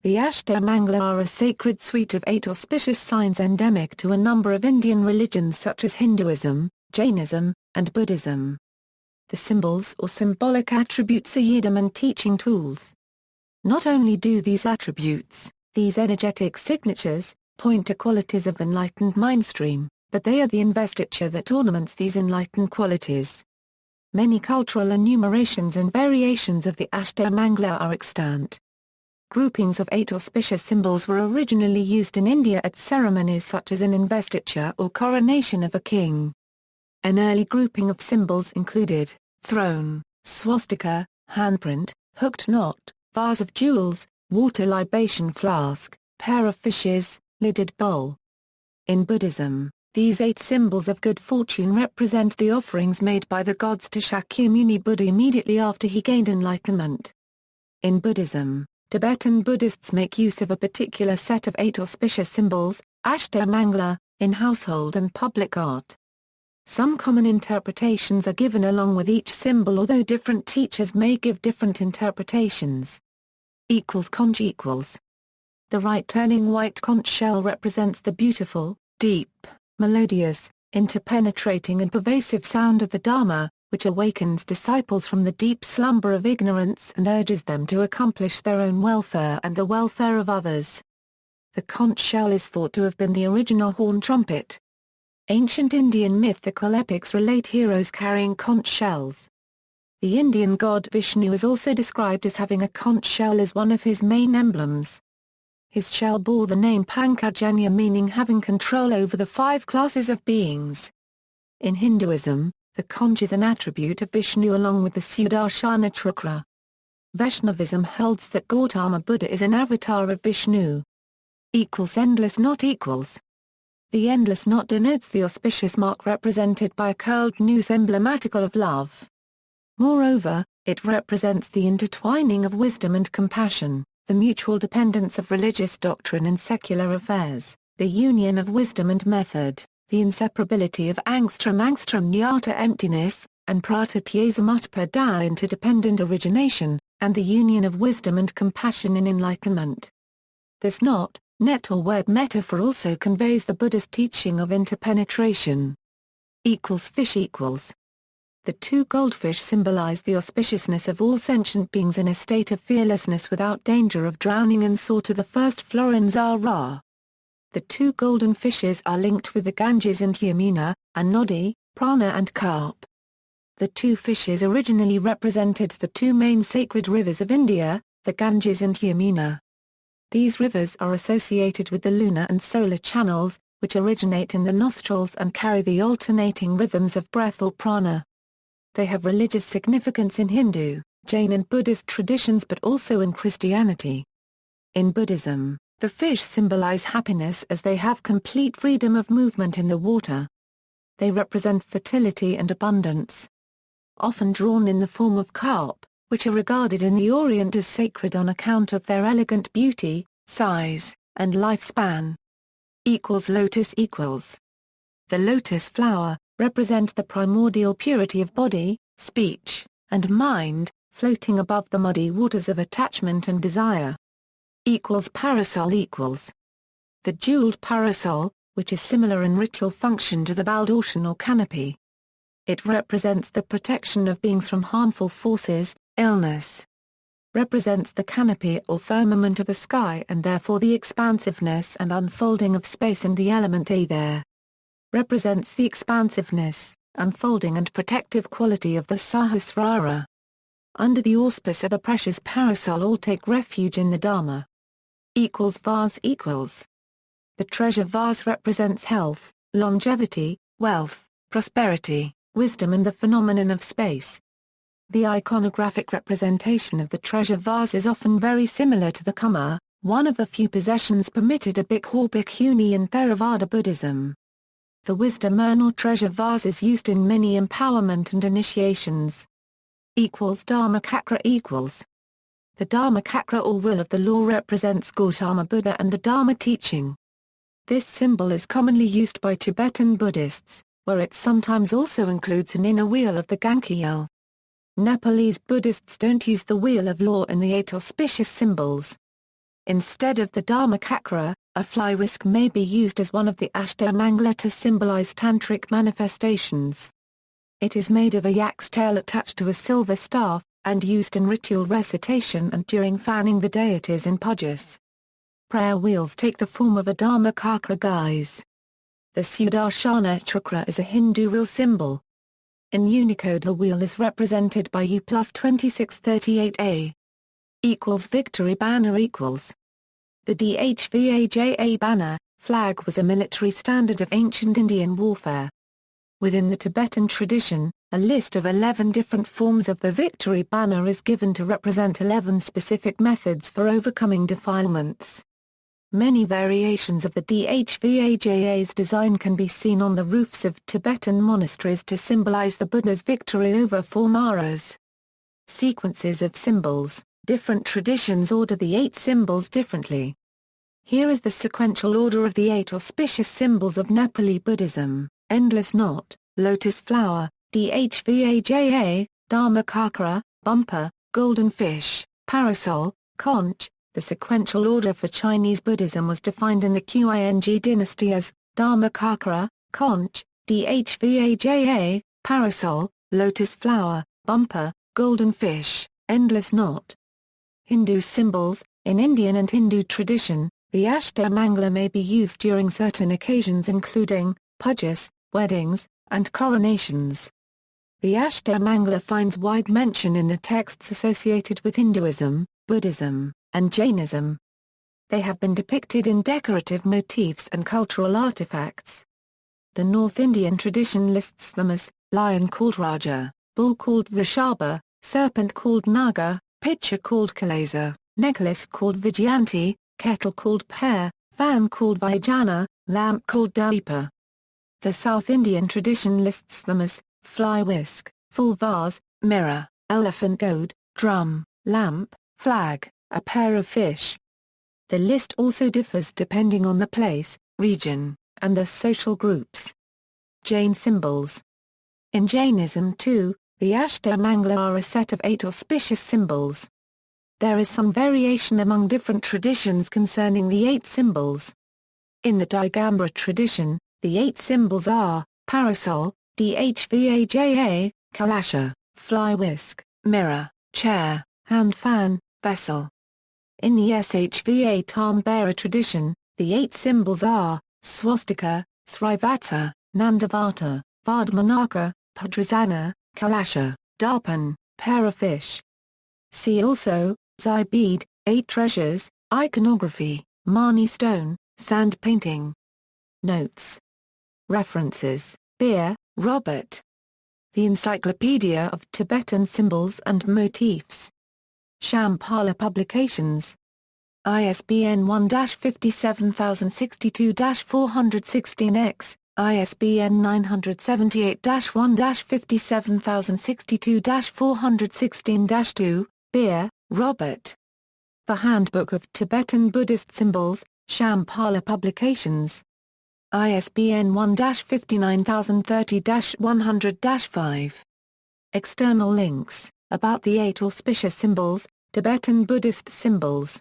The Ashtamangala are a sacred suite of 8 auspicious signs endemic to a number of Indian religions such as Hinduism, Jainism, and Buddhism. The symbols or symbolic attributes are yidam and teaching tools. Not only do these attributes, these energetic signatures, point to qualities of enlightened mindstream, but they are the investiture that ornaments these enlightened qualities. Many cultural enumerations and variations of the Ashtamangala are extant. Groupings of 8 auspicious symbols were originally used in India at ceremonies such as an investiture or coronation of a king. An early grouping of symbols included throne, swastika, handprint, hooked knot, vase of jewels, water libation flask, pair of fishes, lidded bowl. In Buddhism, these 8 symbols of good fortune represent the offerings made by the gods to Shakyamuni Buddha immediately after he gained enlightenment. In Buddhism, Tibetan Buddhists make use of a particular set of 8 auspicious symbols, Ashtamangala, in household and public art. Some common interpretations are given along with each symbol, although different teachers may give different interpretations. Conch equals. The right-turning white conch shell represents the beautiful, deep, melodious, interpenetrating and pervasive sound of the Dharma, which awakens disciples from the deep slumber of ignorance and urges them to accomplish their own welfare and the welfare of others. The conch shell is thought to have been the original horn trumpet. Ancient Indian mythical epics relate heroes carrying conch shells. The Indian god Vishnu is also described as having a conch shell as one of his main emblems. His shell bore the name Pankajanya, meaning having control over the 5 classes of beings. In Hinduism, the conch is an attribute of Vishnu along with the Sudarshana chakra. Vaishnavism holds that Gautama Buddha is an avatar of Vishnu. Endless knot equals. The endless knot denotes the auspicious mark represented by a curled noose emblematical of love. Moreover, it represents the intertwining of wisdom and compassion, the mutual dependence of religious doctrine and secular affairs, the union of wisdom and method, the inseparability of angstrom nyata emptiness, and prata tyasamutpada interdependent origination, and the union of wisdom and compassion in enlightenment. This knot, net or web metaphor also conveys the Buddha's teaching of interpenetration. Fish equals. The 2 goldfish symbolize the auspiciousness of all sentient beings in a state of fearlessness without danger of drowning and soar to the first floor in Zara. The 2 golden fishes are linked with the Ganges and Yamuna, and Nodi, Prana and Carp. The 2 fishes originally represented the 2 main sacred rivers of India, the Ganges and Yamuna. These rivers are associated with the lunar and solar channels, which originate in the nostrils and carry the alternating rhythms of breath or prana. They have religious significance in Hindu, Jain and Buddhist traditions, but also in Christianity. In Buddhism, the fish symbolize happiness as they have complete freedom of movement in the water. They represent fertility and abundance. Often drawn in the form of carp, which are regarded in the Orient as sacred on account of their elegant beauty, size, and lifespan. Lotus equals. The lotus flower, represent the primordial purity of body, speech, and mind, floating above the muddy waters of attachment and desire. Parasol equals. The jeweled parasol, which is similar in ritual function to the baldachin or canopy. It represents the protection of beings from harmful forces, illness. Represents the canopy or firmament of the sky and therefore the expansiveness and unfolding of space and the element aether. Represents the expansiveness, unfolding and protective quality of the Sahasrara. Under the auspice of the precious parasol all take refuge in the Dharma. Vase equals. The treasure vase represents health, longevity, wealth, prosperity, wisdom and the phenomenon of space. The iconographic representation of the treasure vase is often very similar to the Kuma, one of the few possessions permitted a bhikkhuni in Theravada Buddhism. The wisdom urn or treasure vase is used in many empowerment and initiations. Dharmakakra equals. The Dharmakakra or wheel of the law represents Gautama Buddha and the Dharma teaching. This symbol is commonly used by Tibetan Buddhists, where it sometimes also includes an inner wheel of the Gankyel. Nepalese Buddhists don't use the wheel of law in the 8 auspicious symbols. Instead of the Dharmakakra, a fly whisk may be used as one of the Ashtamangala to symbolize tantric manifestations. It is made of a yak's tail attached to a silver staff, and used in ritual recitation and during fanning the deities in pujas. Prayer wheels take the form of a Dharmakakra guise. The Sudarshana chakra is a Hindu wheel symbol. In Unicode the wheel is represented by U plus 2638A. Equals victory banner equals. The Dhvaja banner, flag was a military standard of ancient Indian warfare. Within the Tibetan tradition, a list of 11 different forms of the victory banner is given to represent 11 specific methods for overcoming defilements. Many variations of the Dhvaja's design can be seen on the roofs of Tibetan monasteries to symbolize the Buddha's victory over four Maras. Sequences of symbols. Different traditions order the 8 symbols differently. Here is the sequential order of the 8 auspicious symbols of Nepali Buddhism: endless knot, lotus flower, Dhvaja, Dharmakakra, bumper, golden fish, parasol, conch. The sequential order for Chinese Buddhism was defined in the Qing dynasty as Dharmakakra, conch, Dhvaja, parasol, lotus flower, bumper, golden fish, endless knot. Hindu symbols. In Indian and Hindu tradition, the Ashtamangala may be used during certain occasions including pujas, weddings, and coronations. The Ashtamangala finds wide mention in the texts associated with Hinduism, Buddhism, and Jainism. They have been depicted in decorative motifs and cultural artifacts. The North Indian tradition lists them as lion called Raja, bull called Vrishaba, serpent called Naga, pitcher called Kalasa, necklace called Vijayanti, kettle called Pear, fan called Vijana, lamp called Deepa. The South Indian tradition lists them as fly whisk, full vase, mirror, elephant goad, drum, lamp, flag, a pair of fish. The list also differs depending on the place, region, and the social groups. Jain symbols. In Jainism too, the Ashtamangala are a set of 8 auspicious symbols. There is some variation among different traditions concerning the 8 symbols. In the Digambara tradition, the 8 symbols are parasol, Dhvaja, kalasha, fly whisk, mirror, chair, hand fan, vessel. In the Shva Tambara tradition, the 8 symbols are swastika, srivatsa, nandavata, vardmanaka, padrasana, kalasha, darpan, pair of fish. See also, Zai bead, 8 treasures, iconography, Mani stone, sand painting. Notes. References: Beer, Robert. The Encyclopedia of Tibetan Symbols and Motifs. Shambhala Publications. ISBN 1-57062-416-X, ISBN 978-1-57062-416-2, Beer, Robert. The Handbook of Tibetan Buddhist Symbols, Shambhala Publications. ISBN 1-59030-100-5. External links: About the 8 Auspicious Symbols, Tibetan Buddhist Symbols.